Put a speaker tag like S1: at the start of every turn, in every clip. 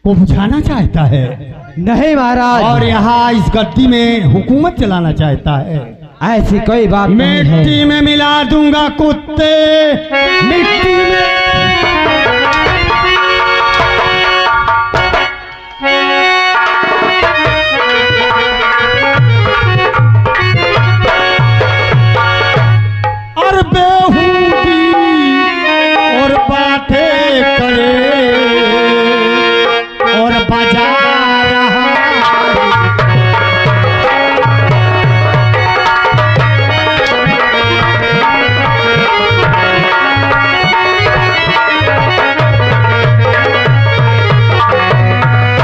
S1: को बुझाना चाहता है।
S2: नहीं महाराज,
S1: और यहाँ इस गद्दी में हुकूमत चलाना चाहता है।
S2: ऐसी कोई बात नहीं है।
S1: मिट्टी में मिला दूंगा कुत्ते, मिट्टी में। और बेहूदी और बातें करे और बजा रहा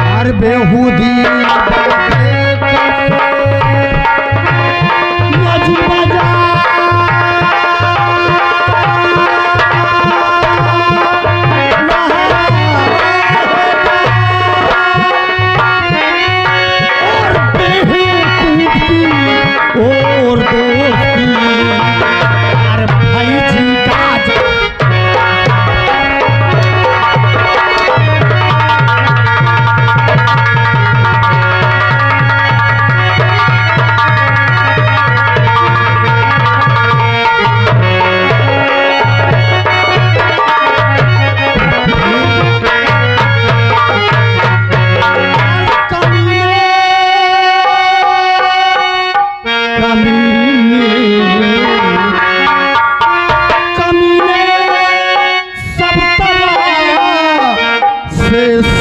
S1: और बेहूदी और दोस्ती और भाई जी का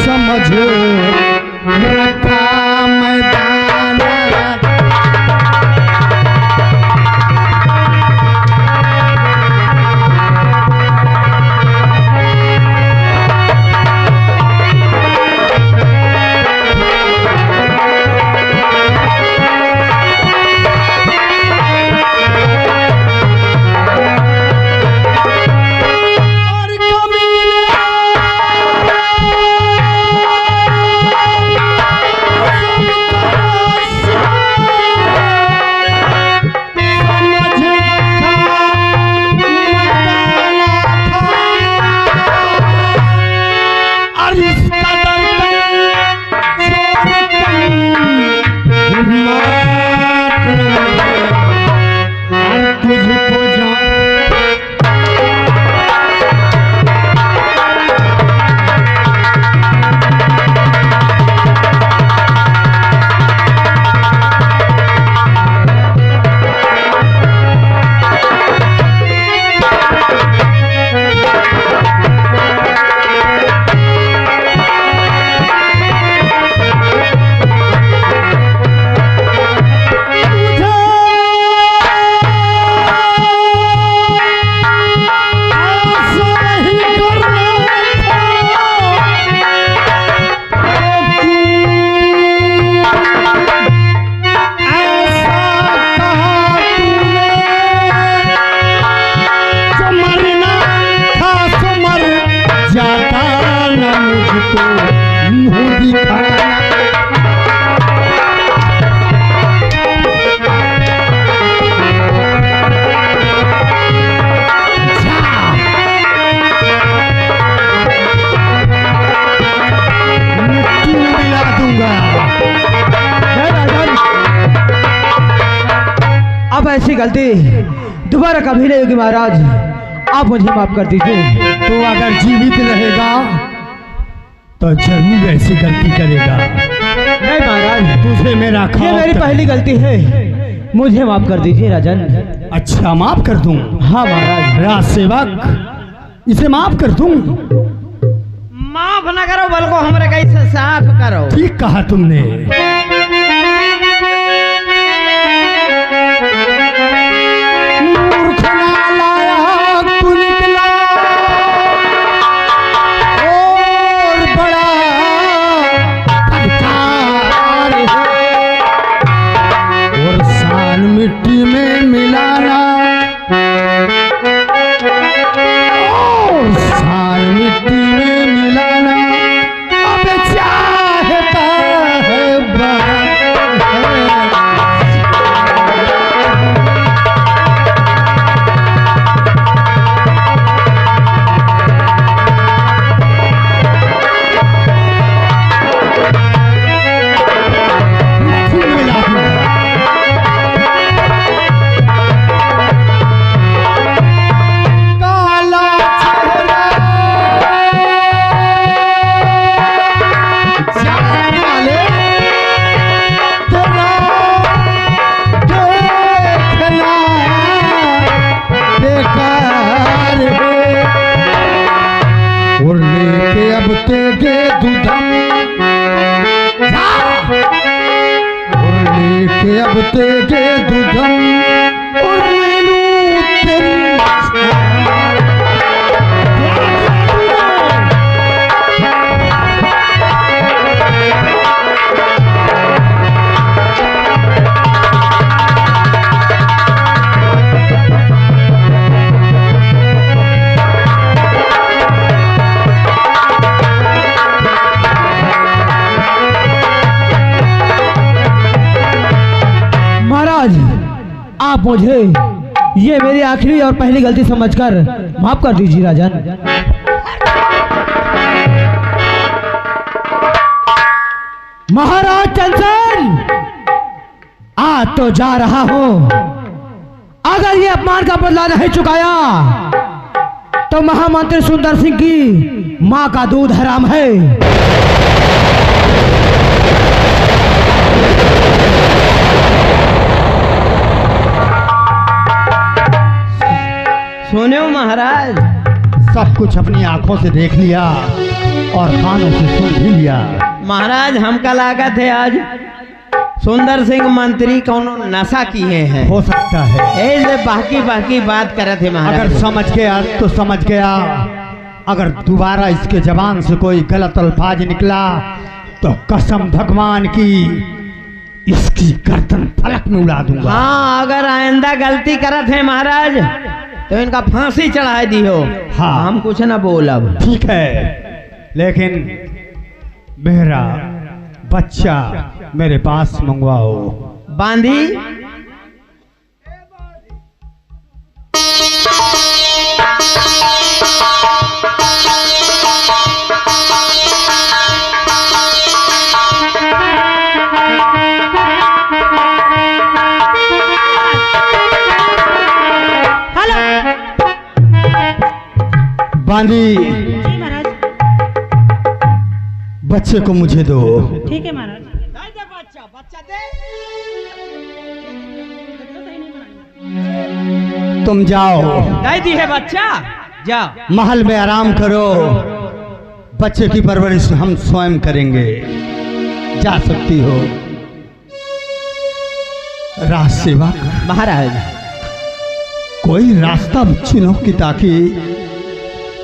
S1: समझ रखा मैदान।
S2: अब ऐसी गलती दोबारा कभी नहीं होगी महाराज, आप मुझे माफ कर दीजिए।
S1: तो अगर जीवित रहेगा तो जरूर ऐसी गलती करेगा।
S2: नहीं महाराज,
S1: तुझे मेरा
S2: ये मेरी पहली गलती है, मुझे माफ कर दीजिए राजन।
S1: अच्छा माफ कर दूं?
S2: हाँ महाराज।
S1: राज सेवक, इसे माफ कर दूं?
S3: माफ न करो बल्कि हमरे कैसे साफ करो।
S1: ठीक कहा तुमने। मिट्टी में मिलाना और सार मिट्टी में मिलाना अब चाहता है तेगे दूधम और लेके अब तेगे दूधम और ले लूं तेरी
S2: आप मुझे ये मेरी आखिरी और पहली गलती समझकर माफ कर दीजिए राजन। महाराज चंचल, आज तो जा रहा हूं। अगर ये अपमान का बदला नहीं चुकाया तो महामंत्री सुंदर सिंह की मां का दूध हराम है।
S3: सुने हो महाराज,
S1: सब कुछ अपनी आंखों से देख लिया और कानों से सुन भी लिया।
S3: महाराज हमका लागत है आज सुंदर सिंह मंत्री कौनो नशा किए हैं।
S1: हो सकता है
S3: ऐसे बाकी बात करत है महाराज।
S1: अगर समझ गया तो समझ गया, अगर दोबारा इसके जबान से कोई गलत अल्फाज निकला तो कसम भगवान की इसकी गर्दन फलक में उड़ा दूंगा।
S3: हाँ, अगर आइंदा गलती करत है महाराज तो इनका फांसी चढ़ा दियो।
S1: हाँ,
S3: हम कुछ ना बोलब।
S1: ठीक है, लेकिन मेरा बच्चा मेरे पास मंगवाओ।
S3: बांधी
S1: बांधी,
S4: जी महाराज।
S1: बच्चे को मुझे दो।
S4: ठीक है महाराज।
S1: तुम जाओ,
S3: दे दी है बच्चा, जाओ
S1: महल में आराम करो। बच्चे की परवरिश हम स्वयं करेंगे। जा सकती हो। राज सेवक
S3: महाराज।
S1: कोई रास्ता चुनो कि ताकि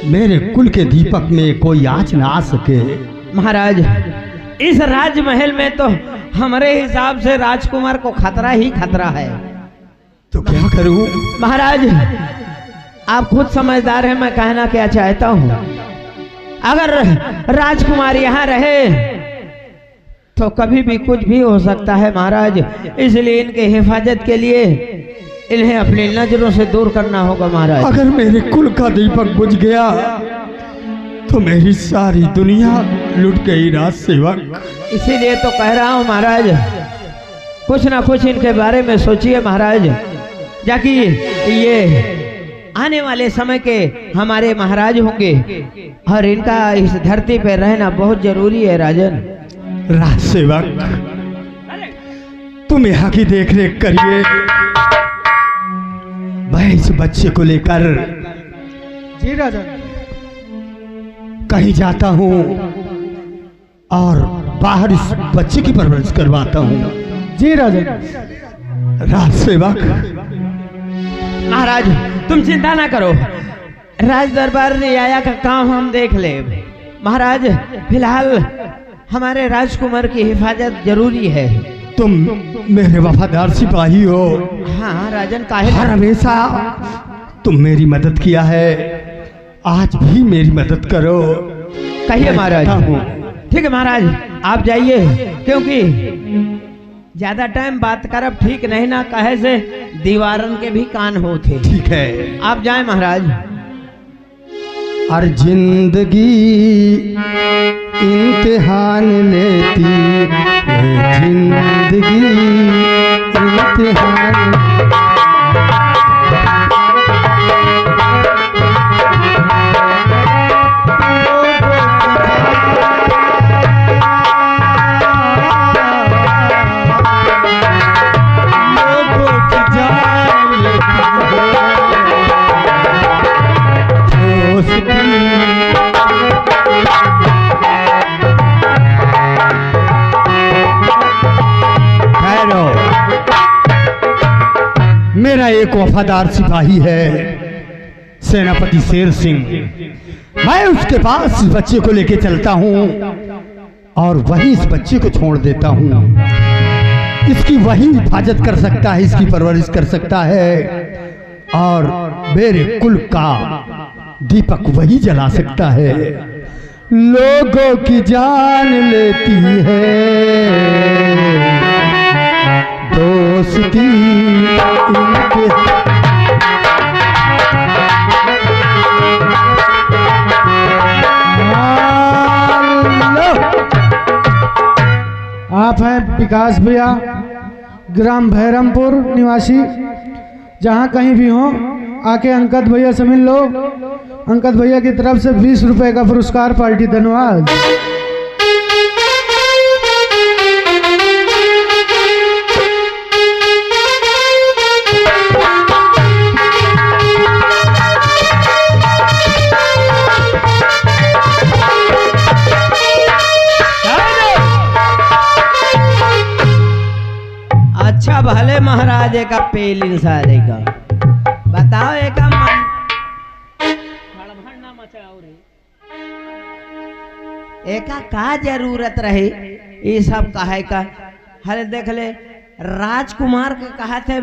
S1: मेरे कुल के दीपक में कोई आँच ना आ सके।
S3: महाराज, इस राजमहल में तो हमारे हिसाब से राजकुमार को खतरा ही खतरा है।
S1: तो क्या करूं?
S3: महाराज, आप खुद समझदार हैं मैं कहना क्या चाहता हूँ। अगर राजकुमार यहाँ रहे तो कभी भी कुछ भी हो सकता है महाराज। इसलिए इनके हिफाजत के लिए इन्हें अपनी नजरों से दूर करना होगा महाराज।
S1: अगर मेरे कुल का दीपक बुझ गया तो मेरी सारी दुनिया लुट गई राज सेवक।
S3: इसीलिए तो कह रहा हूँ महाराज, कुछ ना कुछ इनके बारे में सोचिए महाराज, जाकि ये आने वाले समय के हमारे महाराज होंगे और इनका इस धरती पर रहना बहुत जरूरी है राजन।
S1: राज सेवक, तुम यहाँ की देख रेख करिए। मैं इस बच्चे को लेकर
S2: जी राजन।
S1: कहीं जाता हूँ और बाहर इस बच्चे की परवरिश करवाता हूँ।
S2: जी राजन।
S1: राज सेवक,
S3: महाराज तुम चिंता ना करो, राज दरबार न्याया का काम हम देख ले। महाराज फिलहाल हमारे राजकुमार की हिफाजत जरूरी है।
S1: तुम मेरे वफादार सिपाही हो।
S3: हाँ राजन, काहे
S1: हर हमेशा तुम मेरी मदद किया है, आज भी मेरी मदद करो।
S3: कहिए महाराज।
S1: हूँ।
S3: ठीक है महाराज, आप जाइए, क्योंकि ज्यादा टाइम बात करब ठीक नहीं ना, कहे से दीवारन के भी कान होते।
S1: ठीक है,
S3: आप जाए महाराज।
S1: हर जिंदगी इम्तिहान लेती है, जिंदगी इम्तिहान। एक वफादार सिपाही है, सेनापति शेर सिंह। मैं उसके पास इस बच्चे को लेके चलता हूँ और वही इस बच्चे को छोड़ देता हूँ। इसकी वही हिफाजत कर सकता है, इसकी परवरिश कर सकता है और मेरे कुल का दीपक वही जला सकता है। लोगों की जान लेती है दोस्ती इनके।
S2: आप हैं विकास भैया, ग्राम भैरमपुर निवासी। जहाँ कहीं भी हो आके अंकत भैया से मिल लो। अंकत भैया की तरफ से 20 रुपए का पुरस्कार पार्टी। धन्यवाद।
S3: अच्छा भले महाराज का पेलिन सारे का बताओ एक मन एका का जरूरत रहे ये सब कहे का। हरे देख ले राजकुमार के कहा थे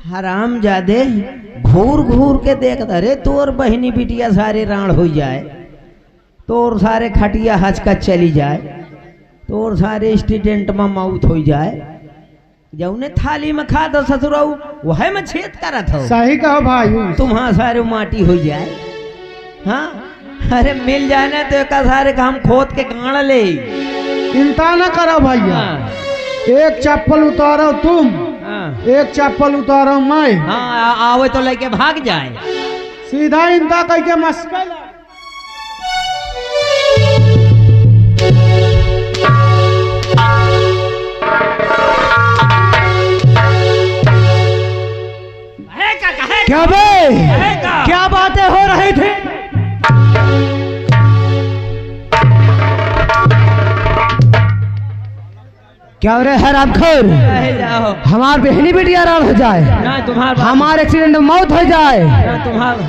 S3: हराम जादे घूर घूर के देख अरे तोर बहनी बिटिया सारे राण हो जाए, तोर सारे खटिया हचकच चली जाए, तोर सारे स्टूडेंट में मौत हो जाए, जौने थाली में खा दो ससुराऊ वह में छेद करत हो।
S2: सही कहो भाई।
S3: तुम्हारा सारे माटी हो जाए। हाँ अरे मिल जाए ना तो एक सारे काम खोद के गाड़ ले।
S2: चिंता न करो भैया।
S3: हाँ।
S2: एक चप्पल उतारो तुम,
S3: हाँ।
S2: एक चप्पल उतारो मैं।
S3: हाँ आवे तो लेके भाग जाए।
S2: सीधा इंता कह के मस्कल। क्या बे? क्या बातें हो रही थी? क्या रे हरामखोर, हमार बहनी बेटिया राण हो जाए, हमार एक्सीडेंट में मौत हो जाए,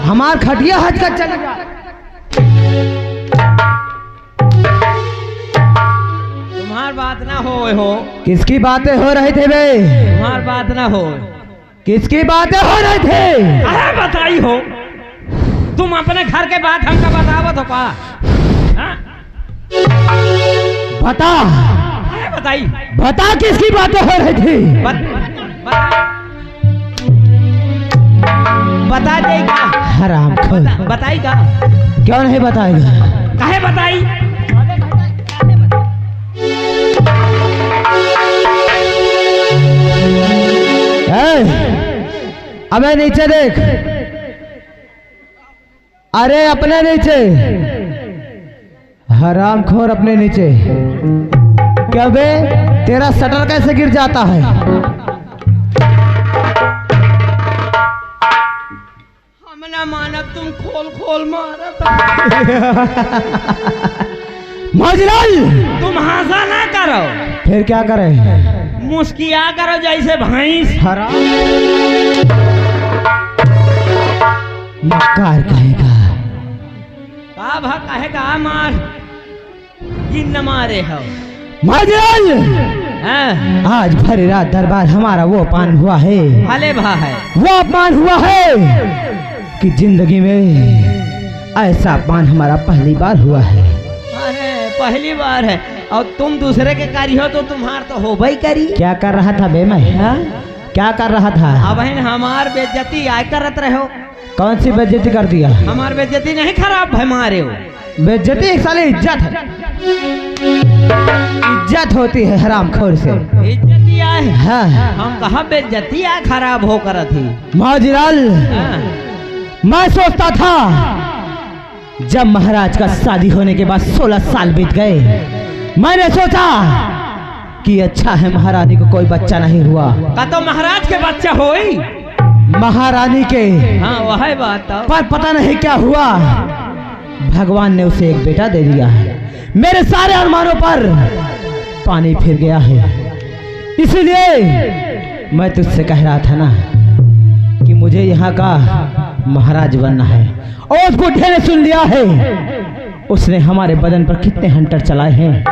S2: हमार खटिया हचकच चल जाए।
S3: तुम्हार बात ना हो।
S2: किसकी बातें हो रही थी बे?
S3: तुम्हार बात ना हो।
S2: किसकी बातें हो रही थी?
S3: अरे बताई हो तुम अपने घर के बात हमका बतावत हो पा।
S2: बता
S3: बताई
S2: बता किसकी बातें हो रही थी?
S3: बता देगा।
S2: हरामखोर
S3: बताएगा।
S2: क्यों नहीं बताएगा?
S3: काहे बताई?
S2: अबे नीचे देख, अरे अपने नीचे, हरामखोर अपने नीचे। क्या बे तेरा शटर कैसे गिर जाता है?
S3: हम ना मानब तुम खोल खोल मारत।
S2: मजलाल
S3: तुम हंसा ना करो।
S2: फिर क्या करे?
S3: मुस्किया करो जैसे भैंस।
S2: हराम मक्कार कहेगा।
S3: का कहेगा मार गिन न मारे हो।
S2: मजलाल आज भरी रात दरबार हमारा वो अपमान हुआ है।
S3: भले भा है
S2: वो अपमान हुआ है कि जिंदगी में ऐसा अपमान हमारा पहली बार हुआ है।
S3: अरे पहली बार है और तुम दूसरे के करी हो तो तुम्हार तो हो भाई करी।
S2: क्या कर रहा था बे मैं? क्या कर रहा था?
S3: अब हमार बेइज्जती आय करत रहे हो।
S2: कौन सी बेइज्जती कर दिया?
S3: हमार बेइज्जती नहीं खराब भाई मारे हो।
S2: बेइज्जती एक साले इज्जत है, इज्जत होती है हरामखोर से।
S3: इज्जती आए
S2: हाँ।
S3: हम कहा बेइज्जती आय खराब हो कर थी।
S2: माजिलाल मैं सोचता था जब महाराज का शादी होने के बाद 16 साल बीत गए, मैंने सोचा कि अच्छा है महारानी को कोई बच्चा नहीं हुआ।
S3: का तो महाराज के बच्चा होई
S2: महारानी के।
S3: हाँ वही बात तो।
S2: पर पता नहीं क्या हुआ, भगवान ने उसे एक बेटा दे दिया है। मेरे सारे अरमानों पर पानी फिर गया है। इसलिए मैं तुझसे कह रहा था ना कि मुझे यहाँ का महाराज बनना है। और उस बुढ़े ने सुन लिया है, उसने हमारे बदन पर कितने हंटर चलाए हैं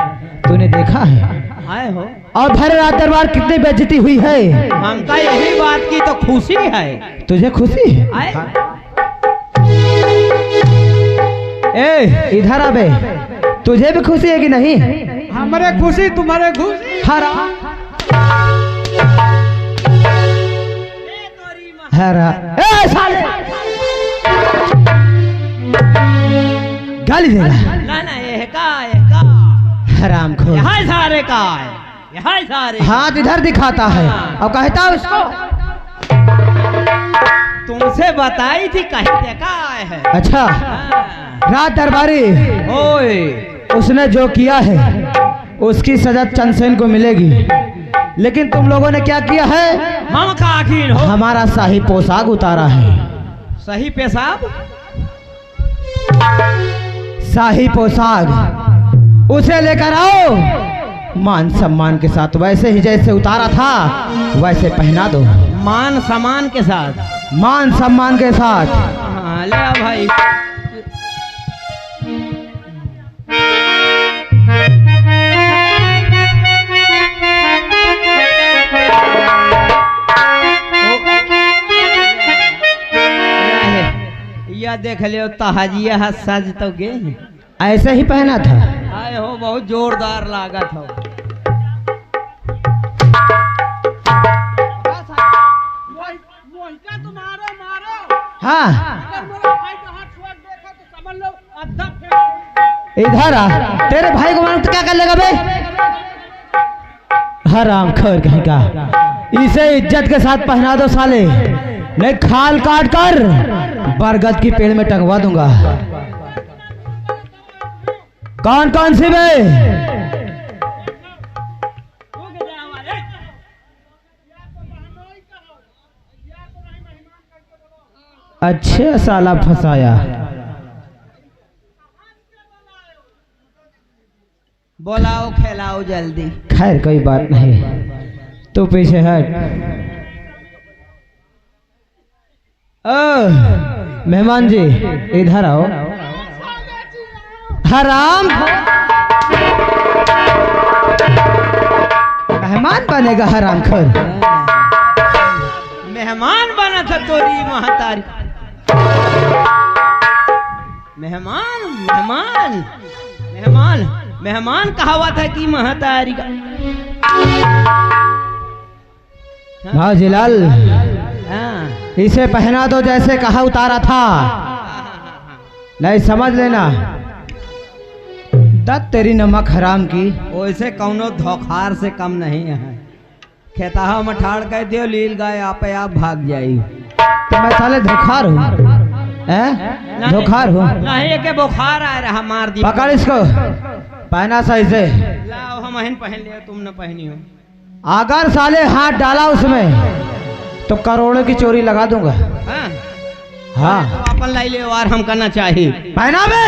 S2: तूने देखा है।
S3: आए हो
S2: और भरे रात दरबार कितनी बेइज्जती हुई है।
S3: हमका यही बात की तो खुशी है।
S2: तुझे खुशी है?
S3: आए
S2: ए इधर आ बे, तुझे भी खुशी है कि नहीं?
S1: हमारे खुशी तुम्हारे खुशी।
S2: हरा हरा ए साले गाली देगा।
S3: ना ना ये का
S2: हराम खोर।
S3: यहाँ सारे का है, यहाँ सारे
S2: हाथ इधर दिखाता है और कहता है उसको।
S3: तुमसे बताई थी कहीं देखा है।
S2: अच्छा रात दरबारी
S3: ओए
S2: उसने जो किया है उसकी सजा चंदसेन को मिलेगी, लेकिन तुम लोगों ने क्या किया है?
S3: हम का आखिर हो
S2: हमारा शाही पोशाक उतारा है।
S3: सही पेशाब
S2: शाही पोशाक उसे लेकर आओ, मान सम्मान के साथ वैसे ही जैसे उतारा था वैसे पहना दो।
S3: मान सम्मान के साथ।
S2: मान सम्मान के साथ।
S3: हाँ, ले आ भाई। या देख लियो तहाजिया सज तो गे
S2: ऐसे ही पहना था।
S3: आए हो बहुत जोरदार लागत हो।
S2: हाँ इधर आ, तेरे भाई को मालूम तो क्या कर लेगा बे? हराम खोर कहीं का। इसे इज्जत के साथ पहना दो साले, नहीं खाल काट कर बरगद की पेड़ में टंगवा दूंगा। कौन कौन सी बे? अच्छे साला फंसाया।
S3: बोलाओ खिलाओ जल्दी।
S2: खैर कोई बात नहीं, तू पीछे हट। मेहमान जी इधर आओ। हराम मेहमान बनेगा हराम खोर।
S3: मेहमान बना था तोरी महतारी। मेहमान मेहमान मेहमान मेहमान कहावत है कि महतारी का।
S2: हाँ जिलाल
S3: हाँ
S2: इसे पहना दो जैसे कहा उतारा था, नहीं समझ लेना। दत तेरी नमक हराम की।
S3: वैसे कौनो धोखार से कम नहीं है। खेताहा में ठाड़ कर दियो लील गाय आपे आप भाग जाई।
S2: तो मैं साले धोखार हूँ? धोखार हूँ?
S3: नहीं के बुखार आ रहा मार दी।
S2: पकड़ इसको, पहना सही से।
S3: लाओ हम पहन लिया, तुम न पहनी हो।
S2: अगर साले हाथ डाला उसमें तो करोड़ों की चोरी लगा दूंगा।
S3: हाँ
S2: हाँ
S3: अपन लाई ले और हम करना चाहिए।
S2: पहना बे।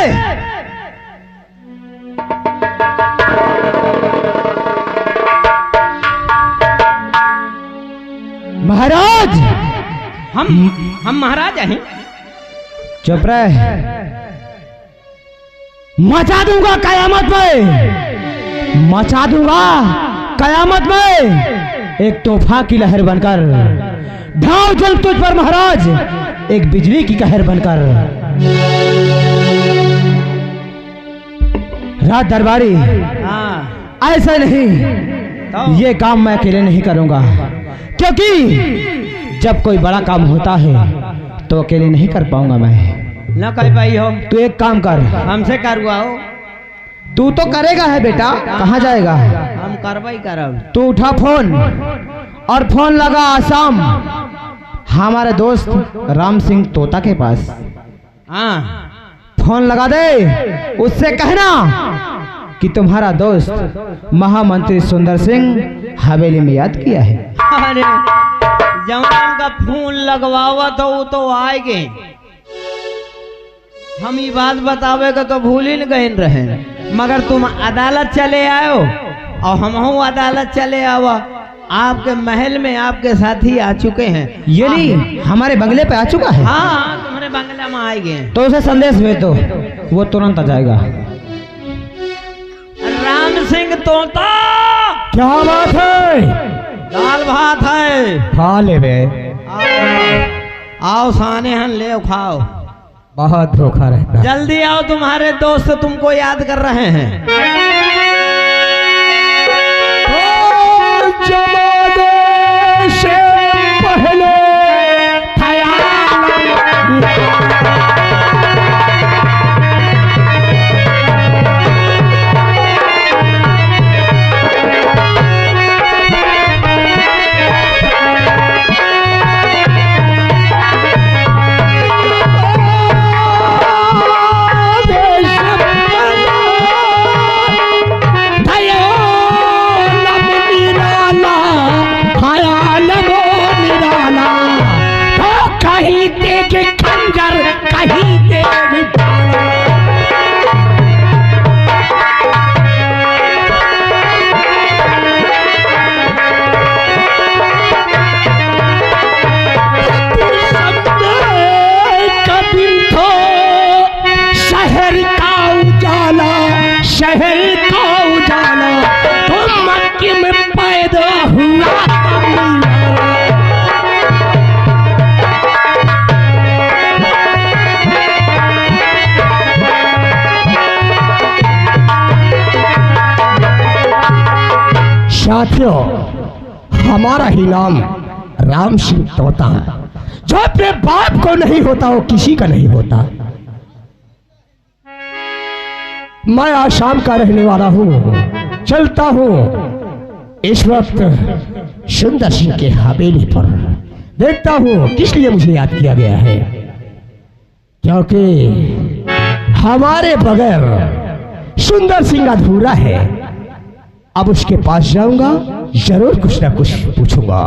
S2: महाराज
S3: हम महाराज हैं।
S2: चुप रहे, मचा दूंगा कयामत में, मचा दूंगा कयामत में। एक तूफान की लहर बनकर ढाव जल तुझ पर महाराज, एक बिजली की कहर बनकर। रात दरबारी
S3: हाँ
S2: ऐसा नहीं,
S3: तो?
S2: ये काम मैं अकेले नहीं करूंगा, क्योंकि जब कोई बड़ा काम होता है तो अकेले नहीं कर पाऊंगा मैं।
S3: न कर पाई हो
S2: तू एक काम कर,
S3: हमसे करवाओ।
S2: तू तो करेगा है बेटा, कहाँ जाएगा?
S3: हम करवाई करब।
S2: तू उठा फोन और फोन लगा आसाम हमारे दोस्त राम सिंह तोता के पास।
S3: हाँ
S2: फोन लगा दे, उससे कहना कि तुम्हारा दोस्त महामंत्री सुंदर सिंह हवेली में याद किया है।
S3: अरे जवान का फोन लगवावा तो वो तो आएगे। हम ये बात बतावे का तो भूल ही न गए रहे, मगर तुम अदालत चले आयो और हम अदालत चले आवा आपके महल में आपके साथी आ चुके हैं।
S2: ये नहीं हमारे बंगले पे आ चुका है।
S3: हाँ तुम्हारे बंगला में आए गए।
S2: तो उसे संदेश भेज दो, वो तुरंत आ जाएगा।
S3: राम सिंह तोता,
S2: क्या बात है?
S3: दाल भात है,
S2: खा ले बे।
S3: आओ साने हन ले खाओ।
S2: बहुत धोखा रहता।
S3: जल्दी आओ, तुम्हारे दोस्त तुमको याद कर रहे हैं।
S2: जमाने से पहले साथियों, हमारा ही नाम राम सिंह तोता है। जो अपने बाप को नहीं होता वो किसी का नहीं होता। मैं आसाम का रहने वाला हूँ, चलता हूँ इस वक्त सुंदर सिंह के हवेली पर। देखता हूँ किस लिए मुझे याद किया गया है, क्योंकि हमारे बगैर सुंदर सिंह अधूरा है। अब उसके पास जाऊंगा, जरूर कुछ ना कुछ पूछूंगा।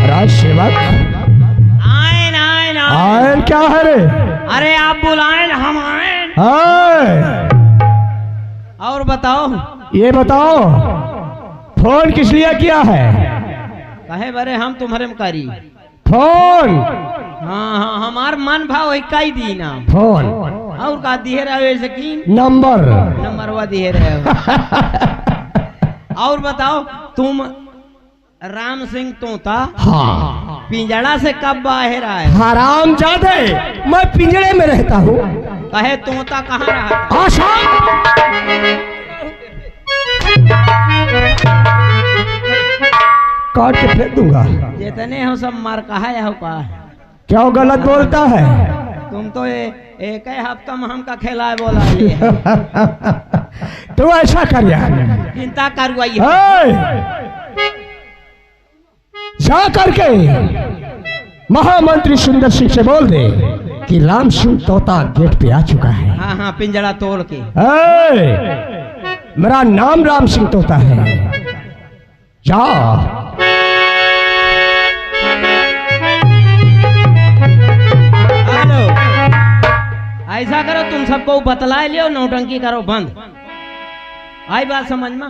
S2: राज सेवक
S3: आयन आयन
S2: आयन क्या है रे?
S3: अरे आप बुलाएं हम आयन। और बताओ,
S2: ये बताओ फोन किस लिए किया है?
S3: कहे बरे हम तुम्हारे मकारी
S2: फोन।
S3: हाँ हमार मन भाव इकाई दी ना
S2: फोन
S3: और का दिए रहे सकीन
S2: नंबर
S3: वा दिए रहे और बताओ तुम राम सिंह तोता
S2: हाँ
S3: पिंजड़ा से कब बाहर आए?
S2: हराम जादे, मैं पिंजड़े में रहता हूँ।
S3: कहे तोता कहाँ रहा?
S2: काट के फेंक दूंगा।
S3: जितने हो सब मार कहा हो का?
S2: क्या गलत बोलता है?
S3: तुम तो एक हफ्ता में हमका खिलाए बोला
S2: तो ऐसा कर यार,
S3: चिंता करवाई
S2: जा करके महामंत्री सुंदर सिंह से बोल दे कि राम सिंह तोता गेट पे आ चुका है।
S3: हाँ पिंजड़ा तोड़ के।
S2: मेरा नाम राम सिंह तोता है। जा
S3: ऐसा करो, तुम सबको बतला लियो, नौटंकी करो बंद। आई बात समझ में?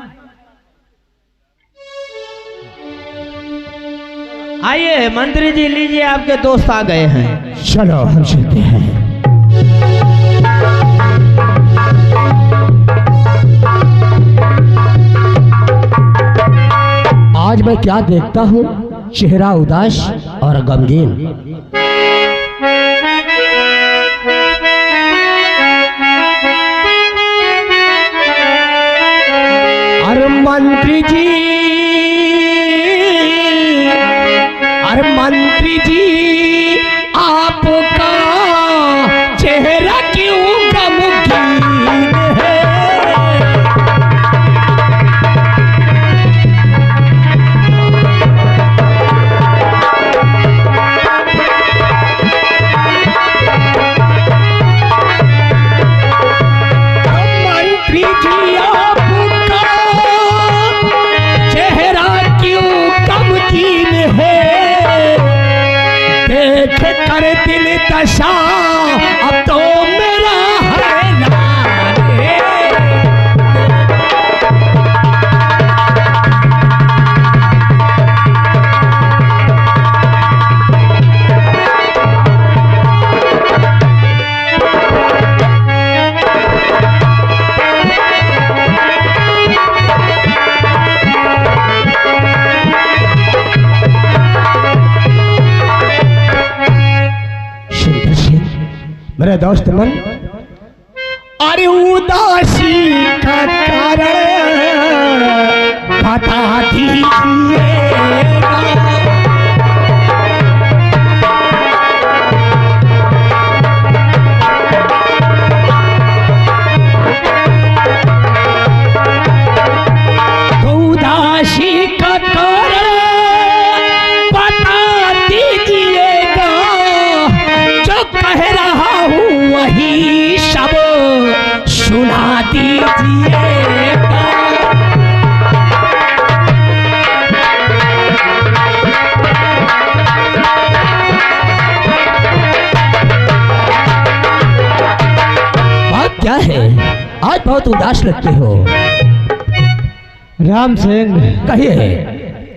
S3: आइए मंत्री जी, लीजिए आपके दोस्त आ गए हैं।
S2: चलो हम चलते हैं। आज मैं क्या देखता हूँ, चेहरा उदास और गमगीन। मंत्री जी, अरे मंत्री जी, आपका चेहरा क्यों गमगीन है? मंत्री जी आपका चेहरा क्यों गमगीन है? देख कर दिल दशा अब तो मेरा अरे दोस्त मन, अरे उदासी का कारण बता दीजिएगा। उदासी का कारण बता दीजिएगा, जो कह रहा हूँ वही सब सुना दीजिएगा। बात क्या है, आज बहुत उदास लगते हो।
S3: राम सिंह,
S2: कहिए।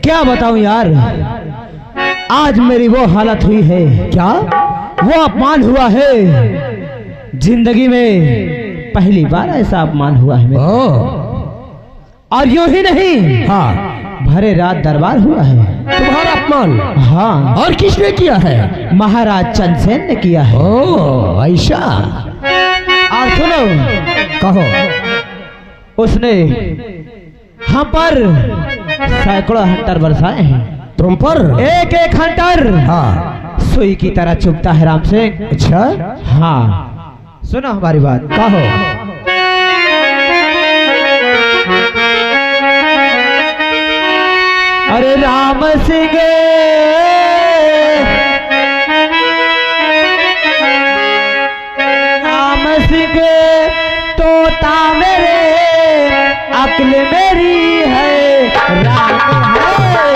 S3: क्या बताऊं यार, आज मेरी वो हालत हुई है।
S2: क्या?
S3: वो अपमान हुआ है, जिंदगी में पहली बार ऐसा अपमान हुआ है मेरा। और यूं ही नहीं,
S2: हाँ,
S3: भरे रात दरबार हुआ है।
S2: तुम्हारा अपमान?
S3: हाँ।
S2: और किसने किया है?
S3: महाराज चंद्रसेन ने किया है।
S2: ओ ऐसा।
S3: और सुनो,
S2: कहो।
S3: उसने हम पर सैकड़ों हंटर बरसाए हैं।
S2: तुम पर?
S3: एक एक हंटर
S2: हाँ।
S3: सुई की तरह चुभता है राम सिंह।
S2: अच्छा।
S3: हाँ, सुनो हमारी बात।
S2: कहो।
S3: अरे राम सिंह, राम सिंह तोता मेरे, अक्ल मेरी है, राम है।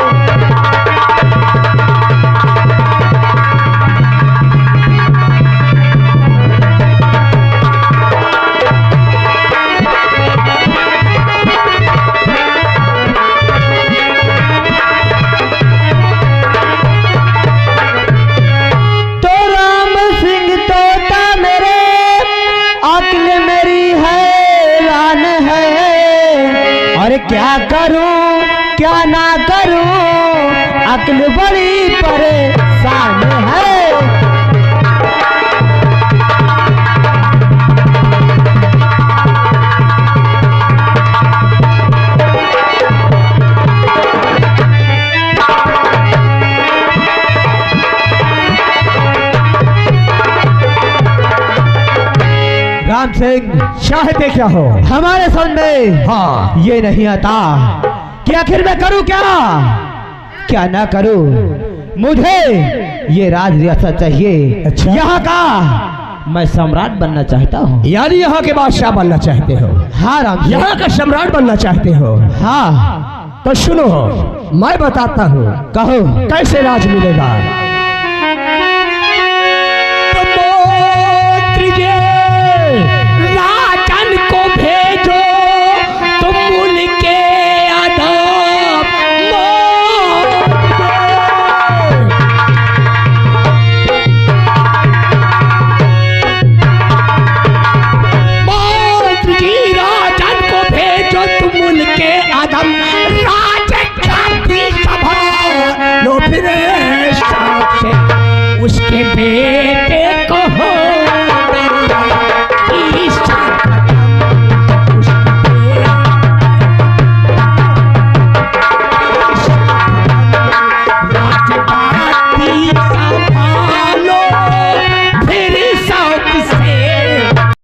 S3: क्या करूं क्या ना करूं, अक्ल बड़ी परेशान है। राम सिंह,
S2: चाहते क्या हो?
S3: हमारे समझ में
S2: हाँ।
S3: ये नहीं आता कि आखिर मैं करूं क्या, क्या ना करूं। मुझे ये राज रियासत चाहिए।
S2: अच्छा।
S3: यहाँ का मैं सम्राट बनना चाहता हूँ।
S2: यानी यहाँ के बादशाह बनना चाहते हो?
S3: हाँ राम सिंह।
S2: यहाँ का सम्राट बनना चाहते हो?
S3: हाँ।
S2: तो सुनो, मैं बताता हूँ।
S3: कहो।
S2: कैसे राज मिलेगा।